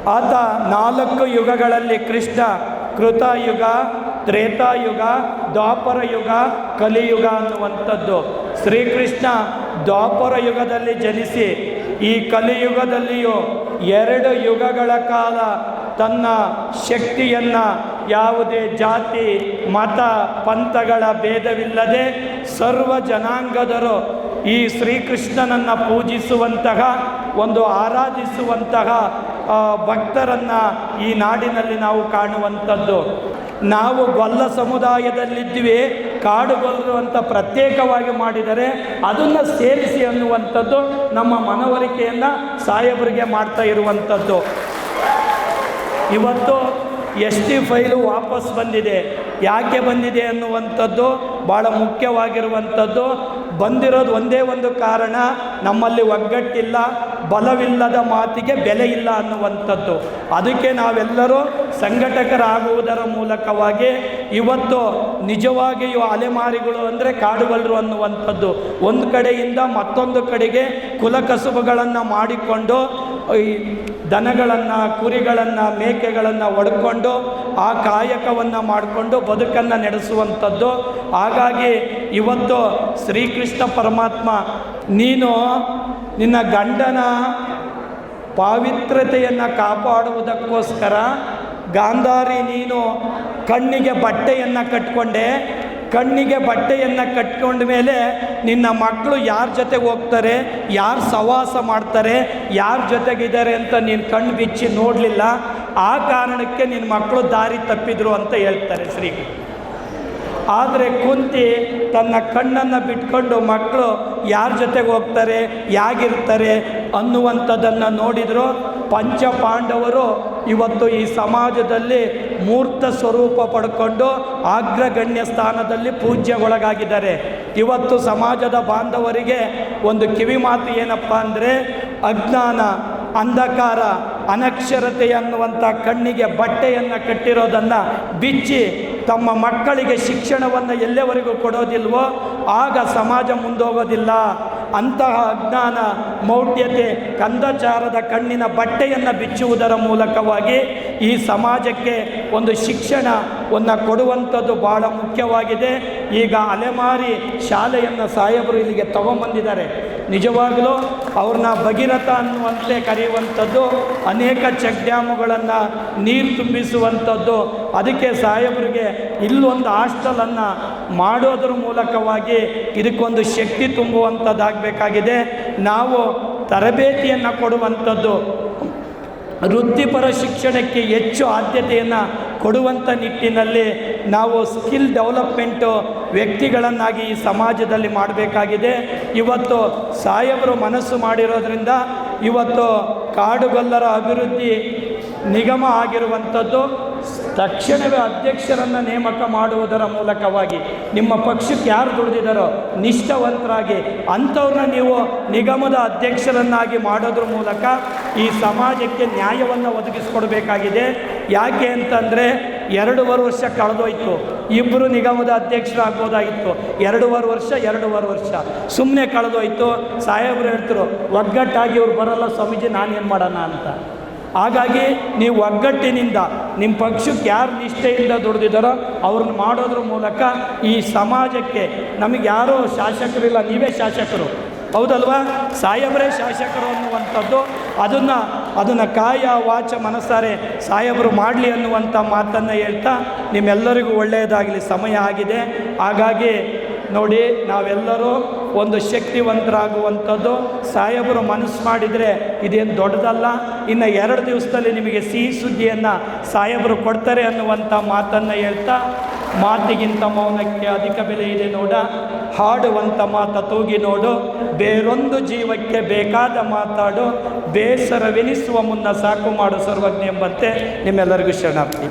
ಆತ 4 ಯುಗಗಳಲ್ಲಿ ಕೃಷ್ಣ ಕೃತಯುಗ, ತ್ರೇತಾಯುಗ, ದ್ವಾಪರ ಯುಗ, ಕಲಿಯುಗ ಅನ್ನುವಂಥದ್ದು. ಶ್ರೀಕೃಷ್ಣ ದ್ವಾಪರ ಯುಗದಲ್ಲಿ ಜನಿಸಿ ಈ ಕಲಿಯುಗದಲ್ಲಿಯೂ 2 ಯುಗಗಳ ಕಾಲ ತನ್ನ ಶಕ್ತಿಯನ್ನು ಯಾವುದೇ ಜಾತಿ ಮತ ಪಂಥಗಳ ಭೇದವಿಲ್ಲದೆ ಸರ್ವ ಜನಾಂಗದರು ಈ ಶ್ರೀಕೃಷ್ಣನನ್ನು ಪೂಜಿಸುವಂತಹ ಒಂದು ಆರಾಧಿಸುವಂತಹ ಭಕ್ತರನ್ನು ಈ ನಾಡಿನಲ್ಲಿ ನಾವು ಕಾಣುವಂಥದ್ದು. ನಾವು ಗೊಲ್ಲ ಸಮುದಾಯದಲ್ಲಿದ್ವಿ, ಕಾಡುಗೊಲ್ಲರು ಅಂತ ಪ್ರತ್ಯೇಕವಾಗಿ ಮಾಡಿದರೆ ಅದನ್ನು ಸೇರಿಸಿ ಅನ್ನುವಂಥದ್ದು ನಮ್ಮ ಮನವರಿಕೆಯನ್ನು ಸಾಹೇಬರಿಗೆ ಮಾಡ್ತಾ ಇರುವಂಥದ್ದು. ಇವತ್ತು ST ಫೈಲು ವಾಪಸ್ ಬಂದಿದೆ. ಯಾಕೆ ಬಂದಿದೆ ಅನ್ನುವಂಥದ್ದು ಭಾಳ ಮುಖ್ಯವಾಗಿರುವಂಥದ್ದು. ಬಂದಿರೋದು ಒಂದೇ ಒಂದು ಕಾರಣ, ನಮ್ಮಲ್ಲಿ ಒಗ್ಗಟ್ಟಿಲ್ಲ, ಬಲವಿಲ್ಲದ ಮಾತಿಗೆ ಬೆಲೆ ಇಲ್ಲ ಅನ್ನುವಂಥದ್ದು. ಅದಕ್ಕೆ ನಾವೆಲ್ಲರೂ ಸಂಘಟಕರಾಗುವುದರ ಮೂಲಕವಾಗಿ ಇವತ್ತು ನಿಜವಾಗಿಯೂ ಅಲೆಮಾರಿಗಳು ಅಂದರೆ ಕಾಡುಗೊಲ್ಲರು ಅನ್ನುವಂಥದ್ದು ಒಂದು ಕಡೆಯಿಂದ ಮತ್ತೊಂದು ಕಡೆಗೆ ಕುಲಕಸುಬುಗಳನ್ನು ಮಾಡಿಕೊಂಡು ಈ ದನಗಳನ್ನು, ಕುರಿಗಳನ್ನು, ಮೇಕೆಗಳನ್ನು ಒಡ್ಕೊಂಡು ಆ ಕಾಯಕವನ್ನು ಮಾಡಿಕೊಂಡು ಬದುಕನ್ನು ನಡೆಸುವಂಥದ್ದು. ಹಾಗಾಗಿ ಇವತ್ತು ಶ್ರೀಕೃಷ್ಣ ಪರಮಾತ್ಮ ನೀನು ನಿನ್ನ ಗಂಡನ ಪಾವಿತ್ರತೆಯನ್ನು ಕಾಪಾಡುವುದಕ್ಕೋಸ್ಕರ ಗಾಂಧಾರಿ ನೀನು ಕಣ್ಣಿಗೆ ಬಟ್ಟೆಯನ್ನು ಕಟ್ಕೊಂಡೆ. ಕಣ್ಣಿಗೆ ಬಟ್ಟೆಯನ್ನು ಕಟ್ಕೊಂಡ ಮೇಲೆ ನಿನ್ನ ಮಕ್ಕಳು ಯಾರ ಜೊತೆಗೆ ಹೋಗ್ತಾರೆ, ಯಾರು ಸಹವಾಸ ಮಾಡ್ತಾರೆ, ಯಾರ ಜೊತೆಗಿದ್ದಾರೆ ಅಂತ ನೀನು ಕಣ್ಣು ಬಿಚ್ಚಿ ನೋಡಲಿಲ್ಲ. ಆ ಕಾರಣಕ್ಕೆ ನಿನ್ನ ಮಕ್ಕಳು ದಾರಿ ತಪ್ಪಿದ್ರು ಅಂತ ಹೇಳ್ತಾರೆ ಶ್ರೀಕೃಷ್ಣ. ಆದರೆ ಕುಂತಿ ತನ್ನ ಕಣ್ಣನ್ನು ಬಿಟ್ಕೊಂಡು ಮಕ್ಕಳು ಯಾರ ಜೊತೆಗೆ ಹೋಗ್ತಾರೆ, ಹೇಗಿರ್ತಾರೆ ಅನ್ನುವಂಥದ್ದನ್ನು ನೋಡಿದರು. ಪಂಚಪಾಂಡವರು ಇವತ್ತು ಈ ಸಮಾಜದಲ್ಲಿ ಮೂರ್ತ ಸ್ವರೂಪ ಪಡ್ಕೊಂಡು ಅಗ್ರಗಣ್ಯ ಸ್ಥಾನದಲ್ಲಿ ಪೂಜ್ಯಗೊಳಗಾಗಿದ್ದಾರೆ. ಇವತ್ತು ಸಮಾಜದ ಬಾಂಧವರಿಗೆ ಒಂದು ಕಿವಿ ಮಾತು ಏನಪ್ಪ ಅಂದರೆ, ಅಜ್ಞಾನ, ಅಂಧಕಾರ, ಅನಕ್ಷರತೆ ಅನ್ನುವಂಥ ಕಣ್ಣಿಗೆ ಬಟ್ಟೆಯನ್ನು ಕಟ್ಟಿರೋದನ್ನು ಬಿಚ್ಚಿ ತಮ್ಮ ಮಕ್ಕಳಿಗೆ ಶಿಕ್ಷಣವನ್ನು ಎಲ್ಲೆವರೆಗೂ ಕೊಡೋದಿಲ್ವೋ ಆಗ ಸಮಾಜ ಮುಂದೋಗೋದಿಲ್ಲ. ಅಂತಹ ಅಜ್ಞಾನ, ಮೌಢ್ಯತೆ, ಕಂದಚಾರದ ಕಣ್ಣಿನ ಬಟ್ಟೆಯನ್ನು ಬಿಚ್ಚುವುದರ ಮೂಲಕವಾಗಿ ಈ ಸಮಾಜಕ್ಕೆ ಒಂದು ಶಿಕ್ಷಣವನ್ನು ಕೊಡುವಂಥದ್ದು ಭಾಳ ಮುಖ್ಯವಾಗಿದೆ. ಈಗ ಅಲೆಮಾರಿ ಶಾಲೆಯನ್ನು ಸಾಹೇಬರು ಇಲ್ಲಿಗೆ ತಗೊಂಬಂದಿದ್ದಾರೆ. ನಿಜವಾಗಲೂ ಅವ್ರನ್ನ ಭಗೀರಥ ಅನ್ನುವಂತೆ ಕರೆಯುವಂಥದ್ದು, ಅನೇಕ ಚೆಕ್ ಡ್ಯಾಮುಗಳನ್ನು ನೀರು ತುಂಬಿಸುವಂಥದ್ದು. ಅದಕ್ಕೆ ಸಾಹೇಬರಿಗೆ ಇಲ್ಲೊಂದು ಹಾಸ್ಟೆಲನ್ನು ಮಾಡೋದ್ರ ಮೂಲಕವಾಗಿ ಇದಕ್ಕೊಂದು ಶಕ್ತಿ ತುಂಬುವಂಥದ್ದಾಗಬೇಕಾಗಿದೆ. ನಾವು ತರಬೇತಿಯನ್ನು ಕೊಡುವಂಥದ್ದು, ವೃತ್ತಿಪರ ಶಿಕ್ಷಣಕ್ಕೆ ಹೆಚ್ಚು ಆದ್ಯತೆಯನ್ನು ಕೊಡುವಂಥ ನಿಟ್ಟಿನಲ್ಲಿ ನಾವು ಸ್ಕಿಲ್ ಡೆವಲಪ್ಮೆಂಟು ವ್ಯಕ್ತಿಗಳನ್ನಾಗಿ ಈ ಸಮಾಜದಲ್ಲಿ ಮಾಡಬೇಕಾಗಿದೆ. ಇವತ್ತು ಸಾಹೇಬರು ಮನಸ್ಸು ಮಾಡಿರೋದ್ರಿಂದ ಇವತ್ತು ಕಾಡುಗೊಲ್ಲರ ಅಭಿವೃದ್ಧಿ ನಿಗಮ ಆಗಿರುವಂಥದ್ದು ತಕ್ಷಣವೇ ಅಧ್ಯಕ್ಷರನ್ನು ನೇಮಕ ಮಾಡುವುದರ ಮೂಲಕವಾಗಿ ನಿಮ್ಮ ಪಕ್ಷಕ್ಕೆ ಯಾರು ದುಡಿದಿದ್ದಾರೋ ನಿಷ್ಠಾವಂತರಾಗಿ ಅಂಥವ್ರನ್ನ ನೀವು ನಿಗಮದ ಅಧ್ಯಕ್ಷರನ್ನಾಗಿ ಮಾಡೋದ್ರ ಮೂಲಕ ಈ ಸಮಾಜಕ್ಕೆ ನ್ಯಾಯವನ್ನು ಒದಗಿಸ್ಕೊಡ್ಬೇಕಾಗಿದೆ. ಯಾಕೆ ಅಂತಂದರೆ 2.5 ವರ್ಷ ಕಳೆದೋಯ್ತು, ಇಬ್ಬರು ನಿಗಮದ ಅಧ್ಯಕ್ಷರಾಗ್ಬೋದಾಗಿತ್ತು. 2.5 ವರ್ಷ ಸುಮ್ಮನೆ ಕಳೆದೋಯ್ತು. ಸಾಹೇಬರು ಹೇಳ್ತರು ಒಗ್ಗಟ್ಟಾಗಿ ಇವ್ರು ಬರೋಲ್ಲ ಸ್ವಾಮೀಜಿ, ನಾನೇನು ಮಾಡೋಣ ಅಂತ. ಹಾಗಾಗಿ ನೀವು ಒಗ್ಗಟ್ಟಿನಿಂದ ನಿಮ್ಮ ಪಕ್ಷಕ್ಕೆ ಯಾರು ನಿಷ್ಠೆಯಿಂದ ದುಡಿದಿದ್ದಾರೋ ಅವ್ರನ್ನ ಮಾಡೋದ್ರ ಮೂಲಕ ಈ ಸಮಾಜಕ್ಕೆ ನಮಗೆ ಯಾರೂ ಶಾಸಕರಿಲ್ಲ, ನೀವೇ ಶಾಸಕರು, ಹೌದಲ್ವಾ? ಸಾಹೇಬರೇ ಶಾಸಕರು ಅನ್ನುವಂಥದ್ದು ಅದನ್ನು ಕಾಯ ವಾಚ ಮನಸ್ಸಾರೆ ಸಾಹೇಬರು ಮಾಡಲಿ ಅನ್ನುವಂಥ ಮಾತನ್ನು ಹೇಳ್ತಾ ನಿಮ್ಮೆಲ್ಲರಿಗೂ ಒಳ್ಳೆಯದಾಗಲಿ. ಸಮಯ ಆಗಿದೆ. ಹಾಗಾಗಿ ನೋಡಿ, ನಾವೆಲ್ಲರೂ ಒಂದು ಶಕ್ತಿವಂತರಾಗುವಂಥದ್ದು. ಸಾಹೇಬರು ಮನಸ್ಸು ಮಾಡಿದರೆ ಇದೇನು ದೊಡ್ಡದಲ್ಲ. ಇನ್ನು 2 ದಿವಸದಲ್ಲಿ ನಿಮಗೆ ಸಿಹಿ ಸುದ್ದಿಯನ್ನು ಸಾಹೇಬರು ಕೊಡ್ತಾರೆ ಅನ್ನುವಂಥ ಮಾತನ್ನು ಹೇಳ್ತಾ, ಮಾತಿಗಿಂತ ಮೌನಕ್ಕೆ ಅಧಿಕ ಬೆಲೆ ಇದೆ ನೋಡ, ಹಾಡುವಂಥ ಮಾತ ತೂಗಿ ನೋಡು, ಬೇರೊಂದು ಜೀವಕ್ಕೆ ಬೇಕಾದ ಮಾತಾಡು, ಬೇಸರವೆನಿಸುವ ಮುನ್ನ ಸಾಕು ಮಾಡು ಸರ್ವಜ್ಞ ಎಂಬಂತೆ ನಿಮ್ಮೆಲ್ಲರಿಗೂ ಶರಣಾರ್ಥಿ.